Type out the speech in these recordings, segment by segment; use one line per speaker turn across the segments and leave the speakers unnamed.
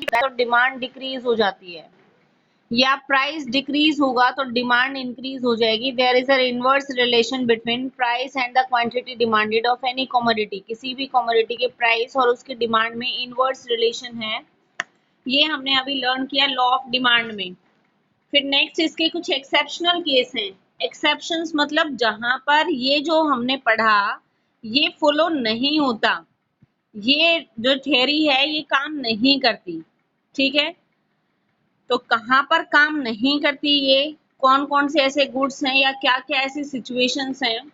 तो demand decrease हो जाती है, या प्राइस डिक्रीज होगा तो डिमांड इंक्रीज हो जाएगी। There is a inverse relation between price and the quantity demanded of any commodity. किसी भी कमोडिटी के प्राइस और उसके डिमांड में इनवर्स रिलेशन है, ये हमने अभी लर्न किया लॉ ऑफ डिमांड में। फिर नेक्स्ट इसके कुछ एक्सेप्शनल केस हैं। एक्सेप्शंस मतलब जहां पर ये जो हमने पढ़ा ये फॉलो नहीं होता, ये जो थ्योरी है ये काम नहीं करती, ठीक है। तो कहाँ पर काम नहीं करती, ये कौन कौन से ऐसे गुड्स हैं या क्या क्या ऐसी सिचुएशंस हैं।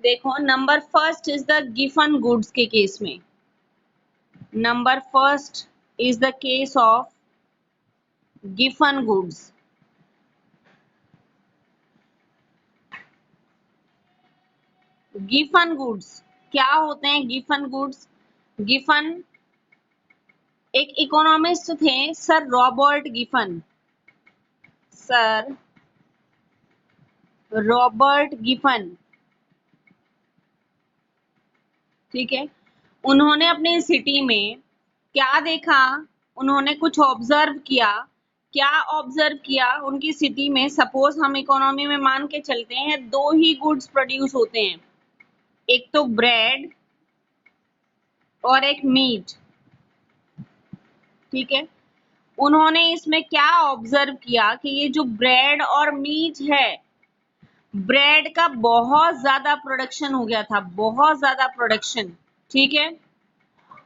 देखो, number first is the given goods के केस में। Number first is the case of given goods. Given goods क्या होते हैं? गिवन गुड्स, गिवन एक इकोनॉमिस्ट थे sir Robert Giffen. Sir Robert Giffen, ठीक है। उन्होंने अपनी सिटी में क्या देखा, उन्होंने कुछ ऑब्जर्व किया। क्या ऑब्जर्व किया? उनकी सिटी में सपोज हम इकोनॉमी में मान के चलते हैं दो ही गुड्स प्रोड्यूस होते हैं, एक तो ब्रेड और एक मीट, ठीक है। उन्होंने इसमें क्या ऑब्जर्व किया कि ये जो ब्रेड और मीट है, ब्रेड का बहुत ज्यादा प्रोडक्शन हो गया था, बहुत ज्यादा प्रोडक्शन, ठीक है।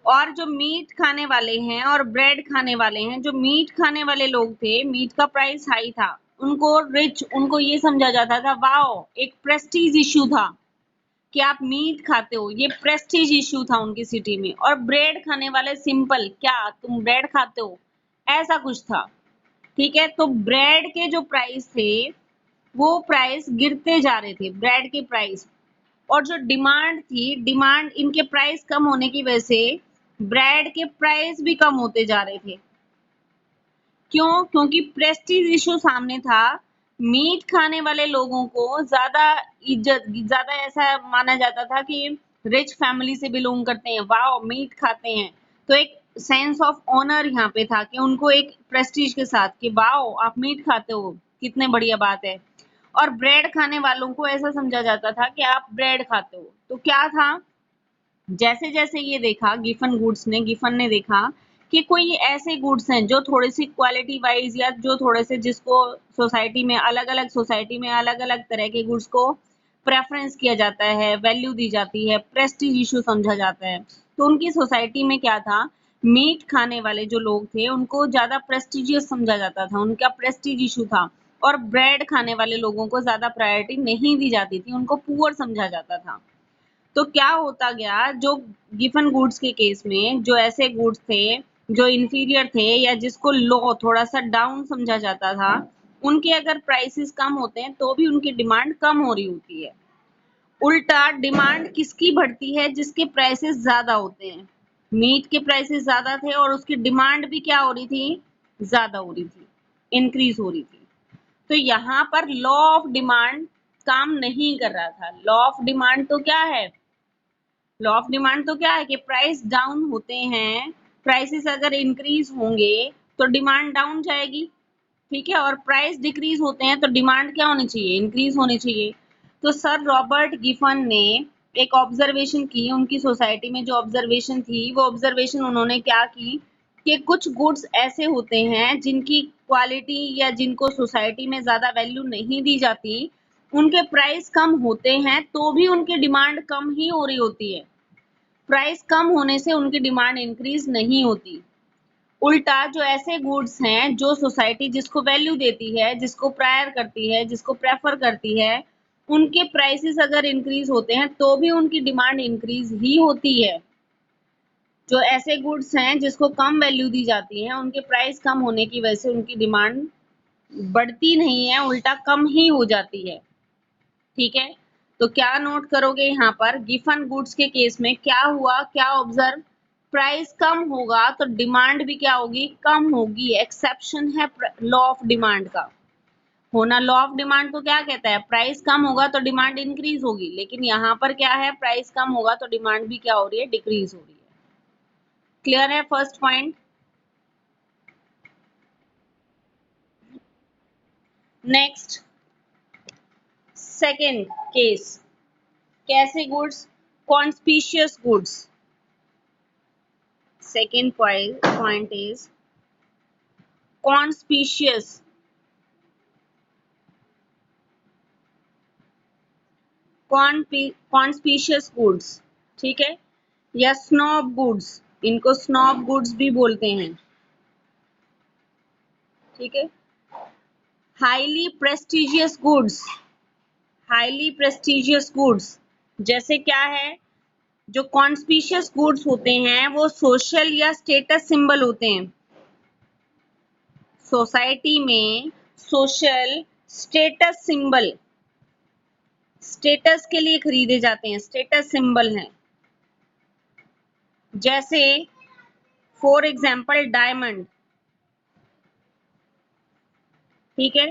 और जो मीट खाने वाले हैं और ब्रेड खाने वाले हैं, जो मीट खाने वाले लोग थे, मीट का प्राइस हाई था, उनको रिच, उनको ये समझा जाता था वाओ, एक प्रेस्टीज इश्यू था कि आप मीट खाते हो, ये प्रेस्टीज इश्यू था उनकी सिटी में। और ब्रेड खाने वाले सिंपल, क्या तुम ब्रेड खाते हो, ऐसा कुछ था, ठीक है। तो ब्रेड के जो प्राइस थे वो प्राइस गिरते जा रहे थे, ब्रेड के प्राइस। और जो डिमांड थी, डिमांड, इनके प्राइस कम होने की वजह से ब्रेड के प्राइस भी कम होते जा रहे थे। क्यों? क्योंकि प्रेस्टीज इशू सामने था। मीट खाने वाले लोगों को ज्यादा इज्जत, ज्यादा ऐसा माना जाता था कि रिच फैमिली से बिलोंग करते हैं, वाओ मीट खाते हैं, तो एक सेंस ऑफ ऑनर यहाँ पे था कि उनको एक प्रेस्टीज के साथ कि वाओ आप मीट खाते हो, कितने बढ़िया बात है। और ब्रेड खाने वालों को ऐसा समझा जाता था कि आप ब्रेड खाते हो। तो क्या था, जैसे जैसे ये देखा गिफन ने देखा कि कोई ऐसे गुड्स हैं जो थोड़ी सी क्वालिटी वाइज या जो थोड़े से, जिसको सोसाइटी में अलग अलग तरह के गुड्स को प्रेफरेंस किया जाता है, वैल्यू दी जाती है, प्रेस्टीज इशू समझा जाता है। तो उनकी सोसाइटी में क्या था, मीट खाने वाले जो लोग थे उनको ज्यादा प्रेस्टिजियस समझा जाता था, उनका प्रेस्टीज इशू था। और ब्रेड खाने वाले लोगों को ज्यादा प्रायोरिटी नहीं दी जाती थी, उनको पुअर समझा जाता था। तो क्या होता गया, जो गिवन गुड्स के केस में जो ऐसे गुड्स थे जो इंफीरियर थे या जिसको लो, थोड़ा सा डाउन समझा जाता था, उनके अगर प्राइसेस कम होते हैं तो भी उनकी डिमांड कम हो रही होती है। उल्टा डिमांड किसकी बढ़ती है? जिसके प्राइसेस ज्यादा होते हैं। मीट के प्राइसेस ज्यादा थे और उसकी डिमांड भी क्या हो रही थी? ज्यादा हो रही थी, इंक्रीज हो रही थी। तो यहाँ पर लॉ ऑफ डिमांड काम नहीं कर रहा था। लॉ ऑफ डिमांड तो क्या है? लॉ ऑफ डिमांड तो क्या है कि प्राइस डाउन होते हैं, प्राइसेस अगर इंक्रीज होंगे तो डिमांड डाउन जाएगी, ठीक है। और प्राइस डिक्रीज होते हैं तो डिमांड क्या होनी चाहिए? इंक्रीज होनी चाहिए। तो सर रॉबर्ट गिफन ने एक ऑब्जर्वेशन की, उनकी सोसाइटी में जो ऑब्जर्वेशन थी, वो ऑब्जर्वेशन उन्होंने क्या की कि कुछ गुड्स ऐसे होते हैं जिनकी क्वालिटी या जिनको सोसाइटी में ज्यादा वैल्यू नहीं दी जाती, उनके प्राइस कम होते हैं तो भी उनकी डिमांड कम ही हो रही होती है। प्राइस कम होने से उनकी डिमांड इंक्रीज नहीं होती। उल्टा जो ऐसे गुड्स हैं जो सोसाइटी जिसको वैल्यू देती है, जिसको प्रायर करती है, जिसको प्रेफर करती है, उनके प्राइसेस अगर इंक्रीज होते हैं तो भी उनकी डिमांड इंक्रीज ही होती है। जो ऐसे गुड्स हैं जिसको कम वैल्यू दी जाती है, उनके प्राइस कम होने की वजह से उनकी डिमांड बढ़ती नहीं है, उल्टा कम ही हो जाती है, ठीक है। तो क्या नोट करोगे यहाँ पर, गिवन गुड्स के केस में क्या हुआ, क्या ऑब्जर्व, प्राइस कम होगा तो डिमांड भी क्या होगी? कम होगी। एक्सेप्शन है लॉ ऑफ डिमांड का होना। लॉ ऑफ डिमांड तो क्या कहता है? प्राइस कम होगा तो डिमांड इंक्रीज होगी, लेकिन यहाँ पर क्या है, प्राइस कम होगा तो डिमांड भी क्या हो रही है? डिक्रीज हो रही है। क्लियर है first point? Next second case, कैसे goods, conspicuous goods. Second point is conspicuous, conspicuous goods, ठीक है, या स्नॉब गुड्स, इनको स्नॉब गुड्स भी बोलते हैं, ठीक है। Highly prestigious goods, highly prestigious goods जैसे क्या है, जो कॉन्स्पिशियस गुड्स होते हैं वो सोशल या स्टेटस सिंबल होते हैं। सोसाइटी में सोशल स्टेटस सिंबल, स्टेटस के लिए खरीदे जाते हैं, स्टेटस सिंबल हैं। जैसे फॉर एग्जाम्पल डायमंड, ठीक है।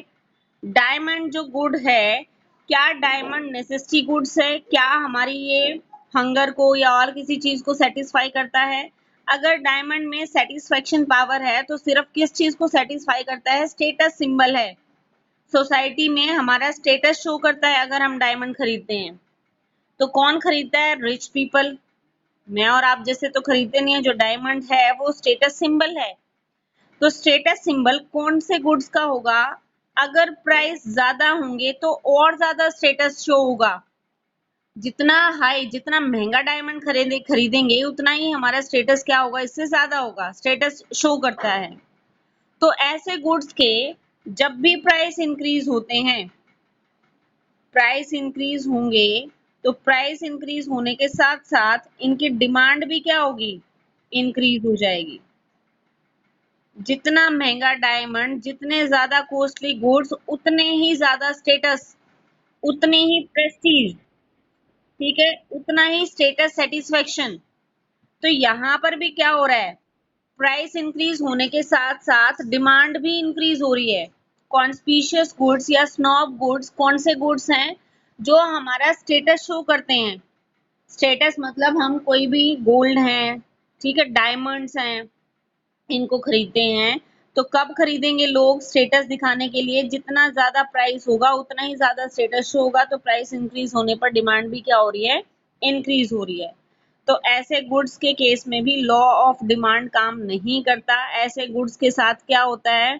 डायमंड जो गुड है, क्या डायमंड नेसेसिटी गुड्स है, क्या हमारी ये हंगर को या और किसी चीज को सेटिस्फाई करता है? अगर डायमंड में सेटिस्फेक्शन पावर है तो सिर्फ किस चीज को सेटिस्फाई करता है? स्टेटस सिंबल है, सोसाइटी में हमारा स्टेटस शो करता है अगर हम डायमंड खरीदते हैं। तो कौन खरीदता है? Rich people. मैं और आप जैसे तो खरीदते नहीं है। जो डायमंड है वो स्टेटस सिंबल है। तो स्टेटस सिंबल कौन से गुड्स का होगा? अगर प्राइस ज्यादा होंगे तो और ज्यादा स्टेटस शो होगा। जितना हाई, जितना महंगा डायमंड खरीदेंगे उतना ही हमारा स्टेटस क्या होगा? इससे ज्यादा होगा, स्टेटस शो करता है। तो ऐसे गुड्स के जब भी प्राइस इंक्रीज होते हैं, प्राइस इंक्रीज होंगे तो प्राइस इंक्रीज होने के साथ साथ इनकी डिमांड भी क्या होगी? इंक्रीज हो जाएगी। जितना महंगा डायमंड, जितने ज्यादा कॉस्टली गुड्स, उतने ही ज्यादा स्टेटस, उतने ही प्रेस्टीज, ठीक है, उतना ही स्टेटस सेटिस्फेक्शन। तो यहाँ पर भी क्या हो रहा है? प्राइस इंक्रीज होने के साथ साथ डिमांड भी इंक्रीज हो रही है। कॉन्स्पिशियस गुड्स या स्नॉब गुड्स कौन से गुड्स हैं? जो हमारा स्टेटस शो करते हैं। स्टेटस मतलब हम कोई भी गोल्ड है, ठीक है, डायमंड्स हैं, इनको खरीदते हैं। तो कब खरीदेंगे लोग? स्टेटस दिखाने के लिए। जितना ज्यादा प्राइस होगा उतना ही ज्यादा स्टेटस शो होगा। तो प्राइस इंक्रीज होने पर डिमांड भी क्या हो रही है? इंक्रीज हो रही है। तो ऐसे गुड्स के केस में भी लॉ ऑफ डिमांड काम नहीं करता। ऐसे गुड्स के साथ क्या होता है?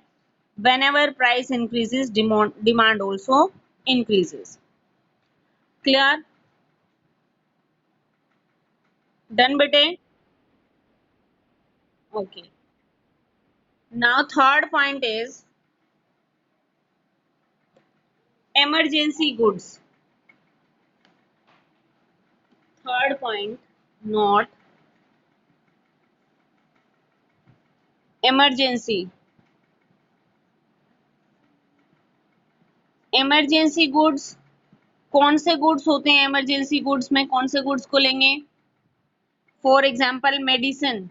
whenever price increases, demand also increases. Clear? Done bete? Okay. Now third point is emergency goods. Third point, not emergency. Emergency goods कौन से गुड्स होते हैं? इमरजेंसी गुड्स में कौन से गुड्स को लेंगे? फॉर एग्जाम्पल मेडिसिन,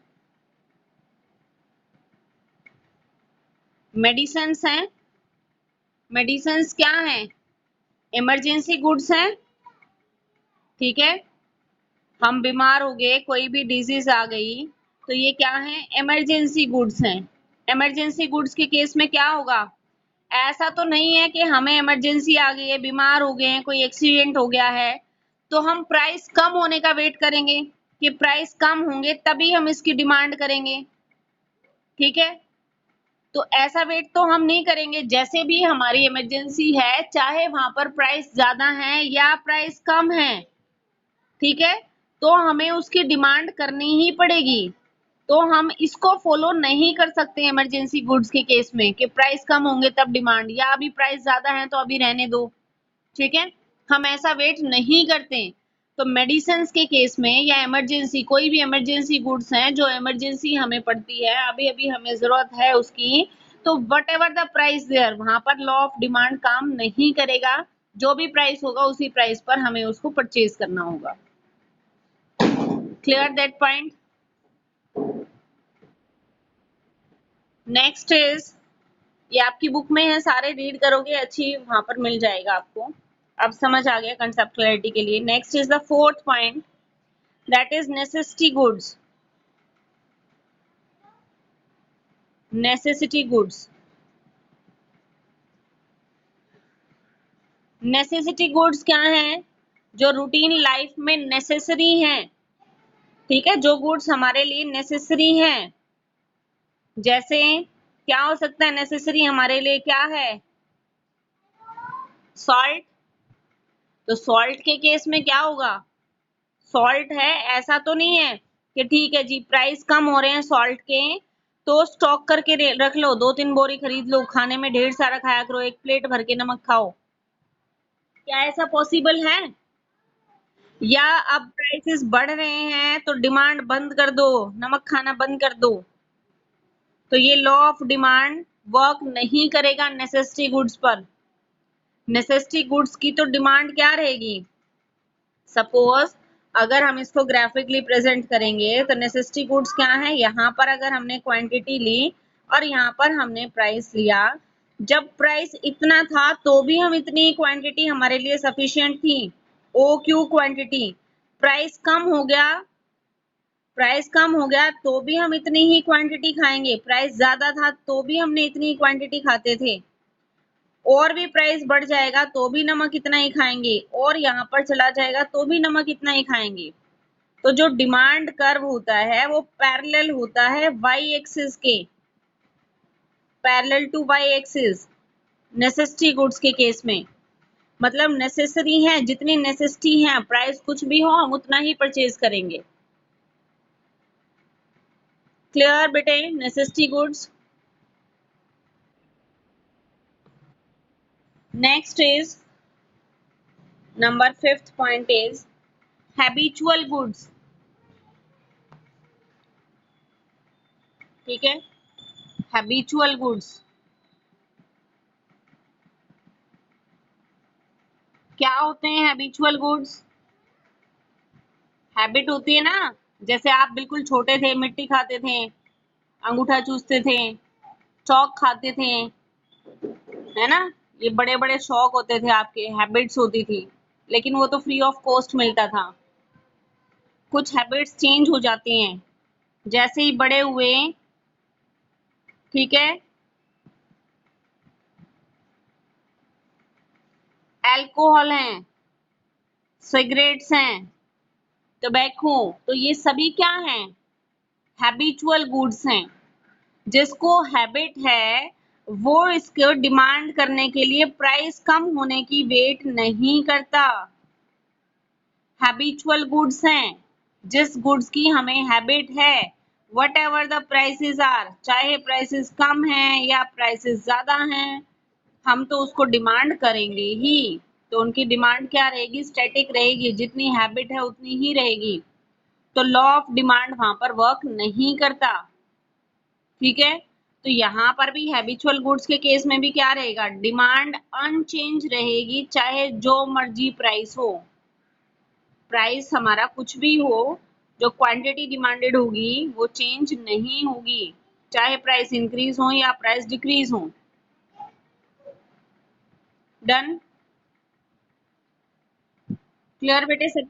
मेडिसिन्स हैं। मेडिसिन्स क्या हैं? इमरजेंसी गुड्स हैं, ठीक है। हम बीमार हो गए, कोई भी डिजीज आ गई, तो ये क्या है? इमरजेंसी गुड्स हैं। इमरजेंसी गुड्स के केस में क्या होगा? ऐसा तो नहीं है कि हमें इमरजेंसी आ गई है, बीमार हो गए हैं, कोई एक्सीडेंट हो गया है, तो हम प्राइस कम होने का वेट करेंगे कि प्राइस कम होंगे तभी हम इसकी डिमांड करेंगे, ठीक है। तो ऐसा वेट तो हम नहीं करेंगे। जैसे भी हमारी इमरजेंसी है, चाहे वहां पर प्राइस ज्यादा है या प्राइस कम है, ठीक है, तो हमें उसकी डिमांड करनी ही पड़ेगी। तो हम इसको फॉलो नहीं कर सकते इमरजेंसी गुड्स के केस में कि प्राइस कम होंगे तब डिमांड, या अभी प्राइस ज्यादा है तो अभी रहने दो, ठीक है, हम ऐसा वेट नहीं करते। तो मेडिसिन के केस में या इमरजेंसी, कोई भी इमरजेंसी गुड्स हैं जो इमरजेंसी हमें पड़ती है, अभी अभी हमें जरूरत है उसकी, तो whatever the price there, वहां पर लॉ ऑफ डिमांड काम नहीं करेगा। जो भी प्राइस होगा उसी प्राइस पर हमें उसको परचेज करना होगा। Clear that point? Next is, ये आपकी बुक में है, सारे रीड करोगे अच्छी, वहां पर मिल जाएगा आपको। अब समझ आ गया कंसेप्ट क्लैरिटी के लिए। Next is the fourth point, that is necessity goods. Necessity goods, necessity goods क्या हैं? जो रूटीन लाइफ में नेसेसरी हैं, ठीक है, जो गुड्स हमारे लिए नेसेसरी हैं। जैसे क्या हो सकता है नेसेसरी हमारे लिए, क्या है? सॉल्ट। तो सॉल्ट के केस में क्या होगा? सॉल्ट है, ऐसा तो नहीं है कि ठीक है जी प्राइस कम हो रहे हैं सॉल्ट के तो स्टॉक करके रख लो, 2-3 बोरी खरीद लो, खाने में ढेर सारा खाया करो, एक प्लेट भर के नमक खाओ। क्या ऐसा पॉसिबल है? या अब प्राइसेस बढ़ रहे हैं तो डिमांड बंद कर दो, नमक खाना बंद कर दो। तो ये लॉ ऑफ डिमांड वर्क नहीं करेगा नेसेसिटी गुड्स पर। नेसेसिटी गुड्स की तो डिमांड क्या रहेगी? सपोज अगर हम इसको ग्राफिकली प्रेजेंट करेंगे तो नेसेसिटी गुड्स क्या है, यहाँ पर अगर हमने क्वांटिटी ली और यहाँ पर हमने प्राइस लिया, जब प्राइस इतना था तो भी हम इतनी क्वांटिटी हमारे लिए सफिशिएंट थी, ओ क्यू क्वांटिटी। प्राइस कम हो गया तो भी हम इतनी ही क्वांटिटी खाएंगे, प्राइस ज्यादा था तो भी हमने इतनी क्वांटिटी खाते थे, और भी प्राइस बढ़ जाएगा तो भी नमक इतना ही खाएंगे, और यहाँ पर चला जाएगा तो भी नमक इतना ही खाएंगे। तो जो डिमांड कर्व होता है वो पैरेलल होता है वाई एक्सिस के, parallel to Y axis necessity goods के केस में। मतलब नेसेसरी है, जितनी नेसेसिटी है, प्राइस कुछ भी हो हम उतना ही परचेज करेंगे। क्लियर बेटे? Necessity goods. Next is number 5th point is habitual goods. ठीक है, हैबिचुअल गुड्स क्या होते हैं? हैबिचुअल गुड्स हैबिट होती है ना, जैसे आप बिल्कुल छोटे थे मिट्टी खाते थे, अंगूठा चूसते थे, चौक खाते थे, है ना, ये बड़े बड़े शौक होते थे आपके, हैबिट्स होती थी, लेकिन वो तो फ्री ऑफ कॉस्ट मिलता था। कुछ हैबिट्स चेंज हो जाती हैं जैसे ही बड़े हुए, ठीक है। अल्कोहल हैं, सिगरेट्स हैं, टोबैको, तो ये सभी क्या हैं? हैबिचुअल गुड्स हैं। जिसको हैबिट है वो इसको डिमांड करने के लिए प्राइस कम होने की वेट नहीं करता। हैबिचुअल गुड्स हैं, जिस गुड्स की हमें हैबिट है, whatever the prices are, चाहे प्राइसेस कम हैं या प्राइसेस ज्यादा हैं, हम तो उसको डिमांड करेंगे ही। तो उनकी डिमांड क्या रहेगी? स्टैटिक रहेगी, जितनी हैबिट है उतनी ही रहेगी। तो लॉ ऑफ डिमांड वहां पर वर्क नहीं करता। ठीक है, तो यहाँ पर भी हैबिचुअल गुड्स के केस में भी क्या रहेगा? डिमांड अनचेंज रहेगी, चाहे जो मर्जी प्राइस हो, प्राइस हमारा कुछ भी हो, जो क्वांटिटी डिमांडेड होगी वो चेंज नहीं होगी, चाहे प्राइस इंक्रीज हो या प्राइस डिक्रीज हो। डन? क्लियर बेटे सब?